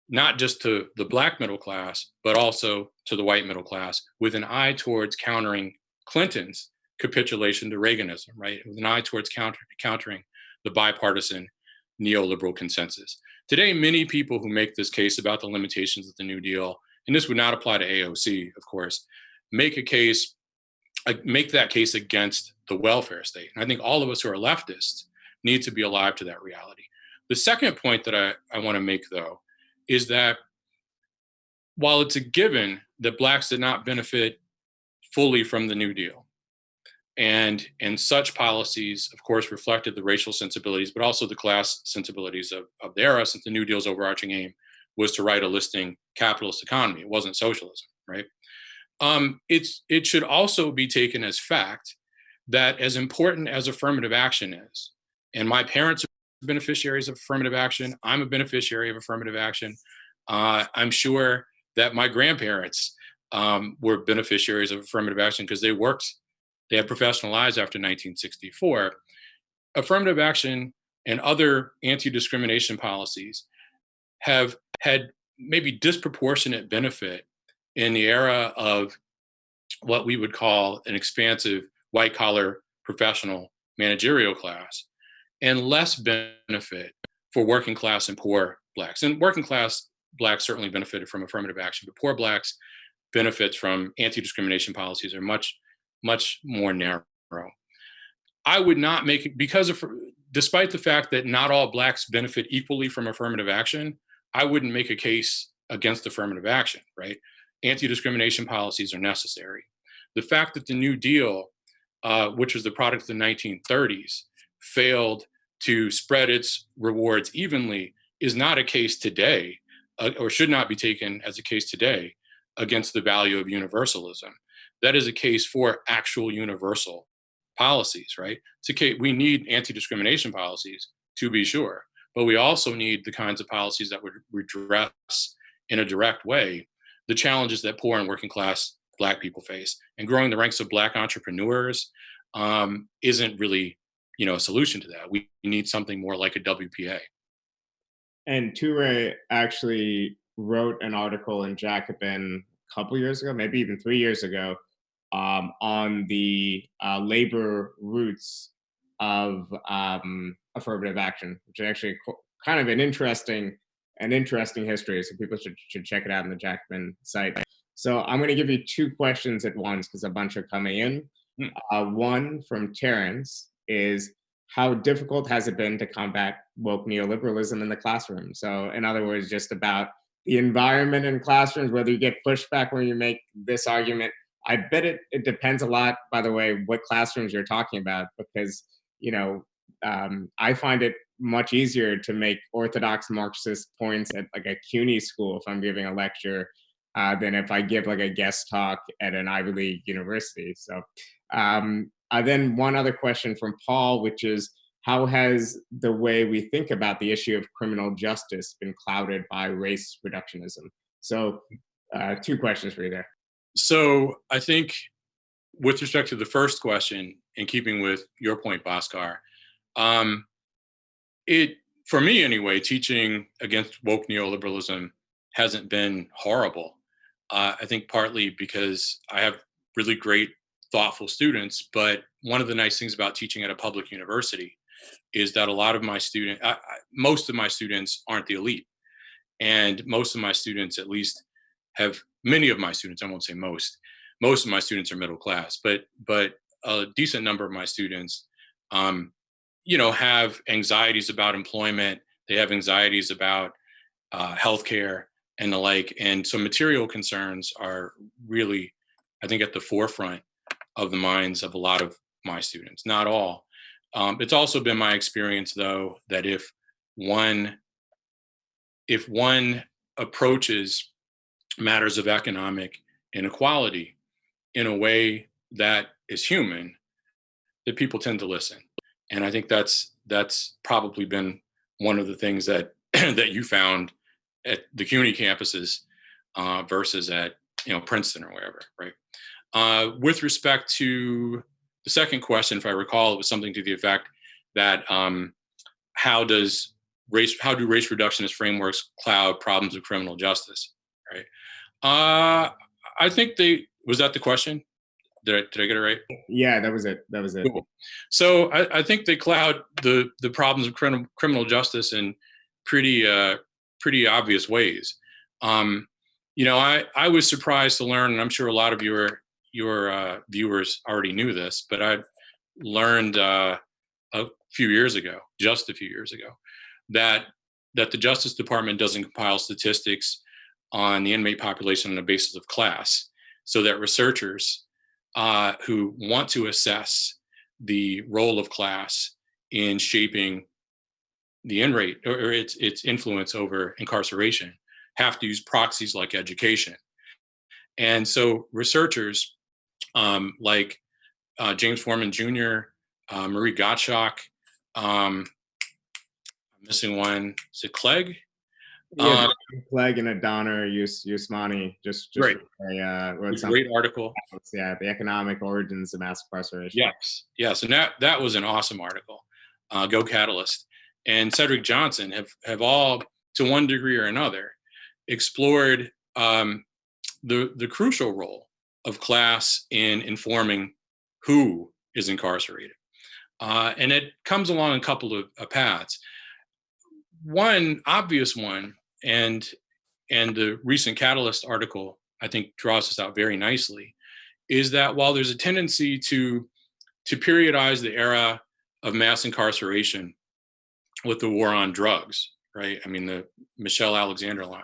not just to the Black middle class, but also to the white middle class, with an eye towards countering Clinton's capitulation to Reaganism, right? With an eye towards countering the bipartisan neoliberal consensus. Today, many people who make this case about the limitations of the New Deal, and this would not apply to AOC, of course, make that case against the welfare state. And I think all of us who are leftists need to be alive to that reality. The second point that I want to make, though, is that while it's a given that Blacks did not benefit fully from the New Deal, and such policies, of course, reflected the racial sensibilities, but also the class sensibilities of the era, since the New Deal's overarching aim was to right a listing capitalist economy. It wasn't socialism, right? It should also be taken as fact that as important as affirmative action is, and my parents are beneficiaries of affirmative action, I'm a beneficiary of affirmative action. I'm sure that my grandparents were beneficiaries of affirmative action because they had professional lives after 1964. Affirmative action and other anti-discrimination policies have had maybe disproportionate benefit in the era of what we would call an expansive white-collar professional managerial class, and less benefit for working class and poor Blacks. And working class Blacks certainly benefited from affirmative action, but poor Blacks benefits from anti-discrimination policies are much, much more narrow. I would not make it, despite the fact that not all Blacks benefit equally from affirmative action, I wouldn't make a case against affirmative action, right? Anti-discrimination policies are necessary. The fact that the New Deal, which was the product of the 1930s, failed to spread its rewards evenly is not a case today, or should not be taken as a case today, against the value of universalism. That is a case for actual universal policies, right? We need anti-discrimination policies, to be sure, but we also need the kinds of policies that would redress in a direct way the challenges that poor and working class Black people face. And growing the ranks of Black entrepreneurs isn't really, a solution to that. We need something more like a WPA. And Touré actually wrote an article in Jacobin a couple years ago, maybe even 3 years ago, on the labor roots of affirmative action, which is actually kind of an interesting history. So people should check it out on the Jacobin site. So I'm going to give you two questions at once because a bunch are coming in. One from Terrence is, how difficult has it been to combat woke neoliberalism in the classroom? So in other words, just about the environment in classrooms, whether you get pushback when you make this argument. I bet it depends a lot, by the way, what classrooms you're talking about, because, I find it much easier to make orthodox Marxist points at like a CUNY school if I'm giving a lecture than if I give like a guest talk at an Ivy League university. So then one other question from Paul, which is, how has the way we think about the issue of criminal justice been clouded by race reductionism? So two questions for you there. So I think with respect to the first question, in keeping with your point, Bhaskar, for me anyway, teaching against woke neoliberalism hasn't been horrible. I think partly because I have really great, thoughtful students, but one of the nice things about teaching at a public university is that a lot of my students, most of my students aren't the elite. And most of my students, at least, many of my students, I won't say most of my students are middle class, but a decent number of my students, have anxieties about employment. They have anxieties about healthcare. and the like. And so material concerns are really, I think, at the forefront of the minds of a lot of my students, not all. It's also been my experience, though, that if one approaches matters of economic inequality in a way that is human, that people tend to listen. And I think that's probably been one of the things that that you found at the CUNY campuses versus at Princeton or wherever, right? With respect to the second question, if I recall, it was something to the effect that how do race reductionist frameworks cloud problems of criminal justice, right? I think was that the question? Did I get it right? Yeah, that was it. That was it. Cool. So I think they cloud the problems of criminal justice in pretty obvious ways. I was surprised to learn, and I'm sure a lot of your viewers already knew this, but I learned just a few years ago, that the Justice Department doesn't compile statistics on the inmate population on the basis of class, so that researchers who want to assess the role of class in shaping the inmate or its influence over incarceration have to use proxies like education. And so researchers like James Foreman Jr., Marie Gottschalk, I'm missing one, is it Clegg? Yeah, Clegg and Donner Usmani just Right. wrote something. Great article. Yeah, the economic origins of mass incarceration. Yes, and that was an awesome article. Go Catalyst and Cedric Johnson have all, to one degree or another, explored the crucial role of class in informing who is incarcerated, and it comes along a couple of paths. One obvious one, and the recent Catalyst article, I think, draws this out very nicely, is that while there's a tendency to periodize the era of mass incarceration with the war on drugs, right? I mean, the Michelle Alexander line.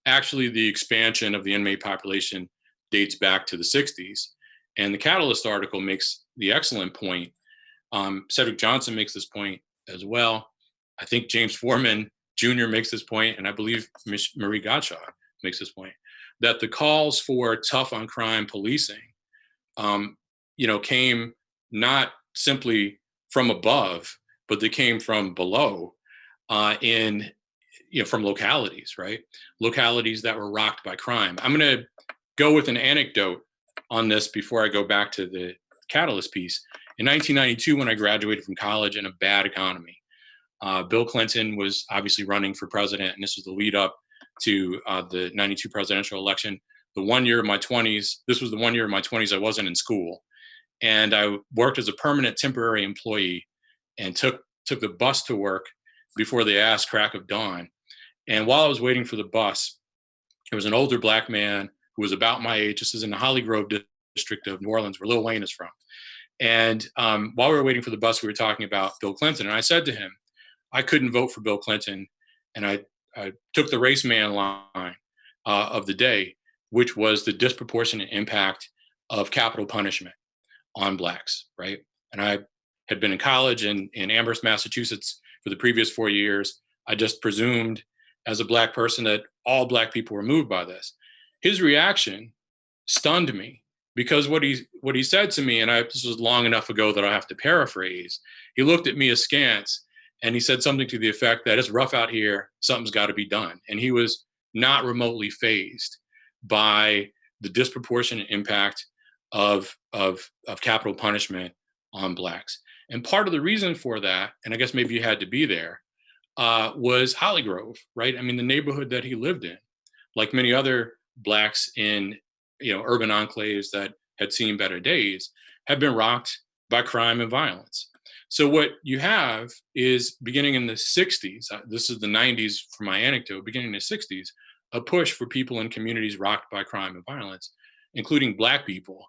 Actually, the expansion of the inmate population dates back to the 60s. And the Catalyst article makes the excellent point. Cedric Johnson makes this point as well. I think James Foreman Jr. makes this point, and I believe Marie Gottschalk makes this point, that the calls for tough on crime policing, came not simply from above, but they came from below, from localities, right? Localities that were rocked by crime. I'm going to go with an anecdote on this before I go back to the Catalyst piece. In 1992, when I graduated from college in a bad economy, Bill Clinton was obviously running for president, and this was the lead up to the 92 presidential election. This was the 1 year of my 20s I wasn't in school. And I worked as a permanent temporary employee and took the bus to work before the ass crack of dawn. And while I was waiting for the bus, there was an older black man who was about my age. This is in the Holly Grove district of New Orleans, where Lil Wayne is from. And while we were waiting for the bus, we were talking about Bill Clinton. And I said to him, I couldn't vote for Bill Clinton. And I took the race man line of the day, which was the disproportionate impact of capital punishment on blacks, right? And I had been in college in Amherst, Massachusetts for the previous 4 years. I just presumed as a black person that all black people were moved by this. His reaction stunned me, because what he said to me, and this was long enough ago that I have to paraphrase, he looked at me askance and he said something to the effect that it's rough out here, something's got to be done. And he was not remotely fazed by the disproportionate impact of capital punishment on blacks. And part of the reason for that, and I guess maybe you had to be there, was Holly Grove, right? I mean, the neighborhood that he lived in, like many other blacks in urban enclaves that had seen better days, have been rocked by crime and violence. So what you have is, beginning in the 60s, this is the 90s for my anecdote, beginning in the 60s, a push for people in communities rocked by crime and violence, including black people,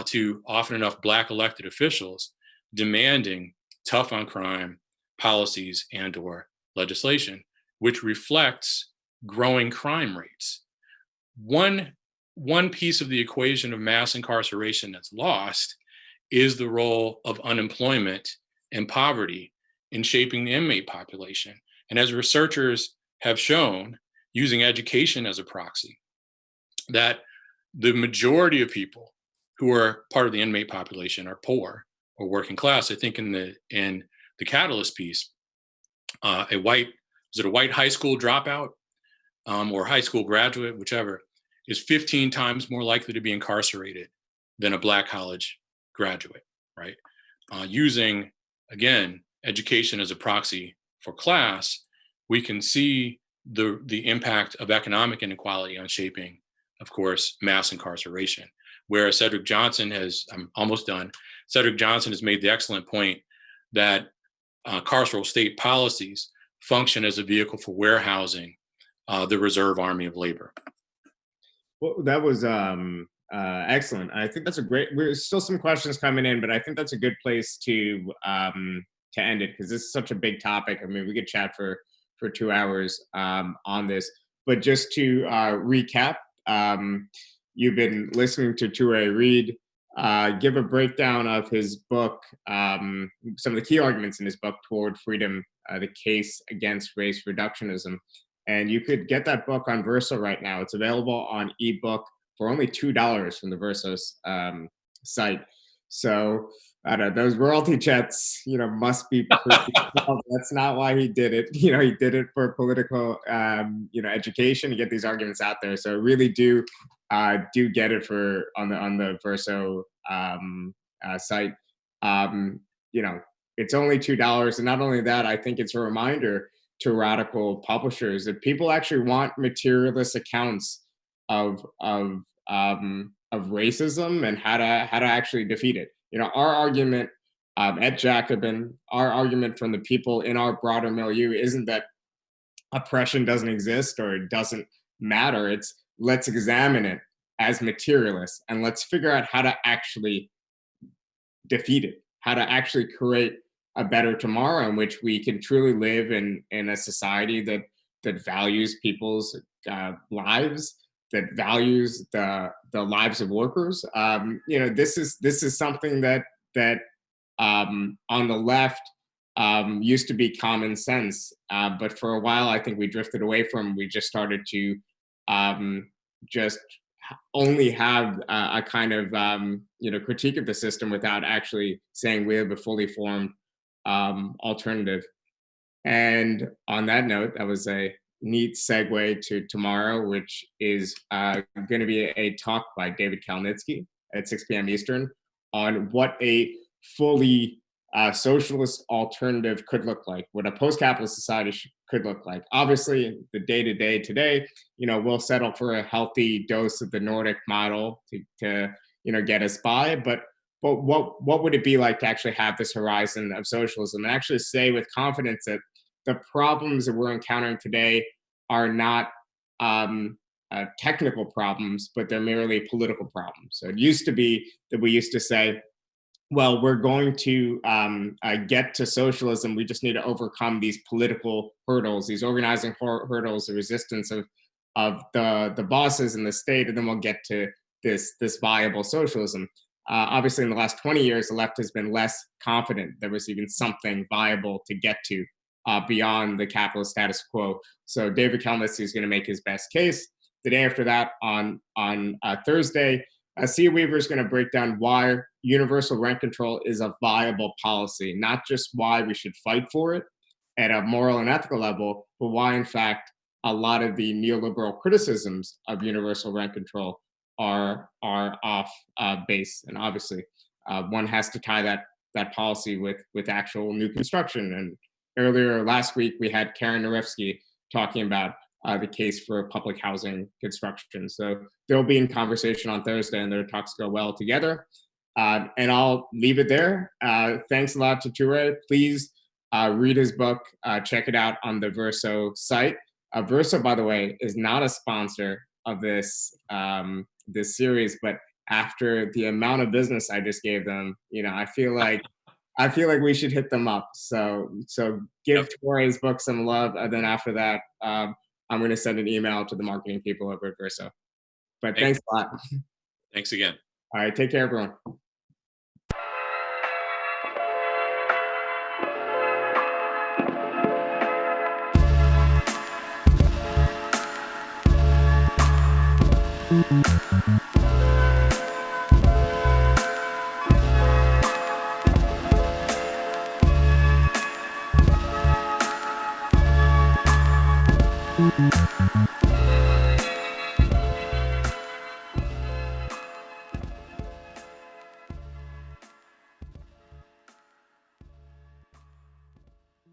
to often enough black elected officials demanding tough on crime policies and or legislation, which reflects growing crime rates. One piece of the equation of mass incarceration that's lost is the role of unemployment and poverty in shaping the inmate population. And as researchers have shown, using education as a proxy, that the majority of people who are part of the inmate population are poor or working class. I think in the Catalyst piece, a white high school dropout or high school graduate, whichever, is 15 times more likely to be incarcerated than a Black college graduate, right? Using, again, education as a proxy for class, we can see the impact of economic inequality on shaping, of course, mass incarceration. Where Cedric Johnson I'm almost done, Cedric Johnson has made the excellent point that carceral state policies function as a vehicle for warehousing the reserve army of labor. Well, that was excellent. I think that's a great. There's still some questions coming in, but I think that's a good place to end it, because this is such a big topic. I mean, we could chat for 2 hours on this. But just to recap, you've been listening to Touré Reed give a breakdown of his book, some of the key arguments in his book, Toward Freedom: The Case Against Race Reductionism. And you could get that book on Verso right now. It's available on ebook for only $2 from the Verso's site. So I don't know, those royalty checks, must be pretty well. That's not why he did it. He did it for political, education, to get these arguments out there. So really do get it on the Verso site. It's only $2, and not only that, I think it's a reminder to radical publishers that people actually want materialist accounts of racism and how to actually defeat it. Our argument at Jacobin, our argument from the people in our broader milieu, isn't that oppression doesn't exist or it doesn't matter. It's let's examine it as materialists and let's figure out how to actually defeat it, how to actually create a better tomorrow in which we can truly live in a society that values people's lives, that values the lives of workers. This is something that on the left used to be common sense, but for a while I think we drifted away from. We just started to just only have a kind of critique of the system without actually saying we have a fully formed alternative. And on that note, that was a neat segue to tomorrow, which is going to be a talk by David Kalnitsky at 6 p.m. Eastern on what a fully socialist alternative could look like, what a post-capitalist society could look like. Obviously, the day-to-day today, we'll settle for a healthy dose of the Nordic model to get us by, but what would it be like to actually have this horizon of socialism and actually say with confidence that the problems that we're encountering today are not technical problems, but they're merely political problems. So it used to be that we used to say, well, we're going to get to socialism. We just need to overcome these political hurdles, these organizing hurdles, the resistance of the bosses in the state, and then we'll get to this viable socialism. Obviously, in the last 20 years, the left has been less confident there was even something viable to get to beyond the capitalist status quo. So David Kalnitsky is going to make his best case. The day after that, on Thursday, Sia Weaver is going to break down why universal rent control is a viable policy, not just why we should fight for it at a moral and ethical level, but why, in fact, a lot of the neoliberal criticisms of universal rent control are off base. And obviously, one has to tie that policy with actual new construction. And earlier last week, we had Karen Narevsky talking about the case for public housing construction. So they'll be in conversation on Thursday, and their talks go well together. And I'll leave it there. Thanks a lot to Touré. Please read his book. Check it out on the Verso site. Verso, by the way, is not a sponsor of this series, but after the amount of business I just gave them, I feel like we should hit them up. So give Touré's book some love, and then after that, I'm going to send an email to the marketing people over at Verso. But Thanks. thanks a lot. Thanks again. All right, take care, everyone.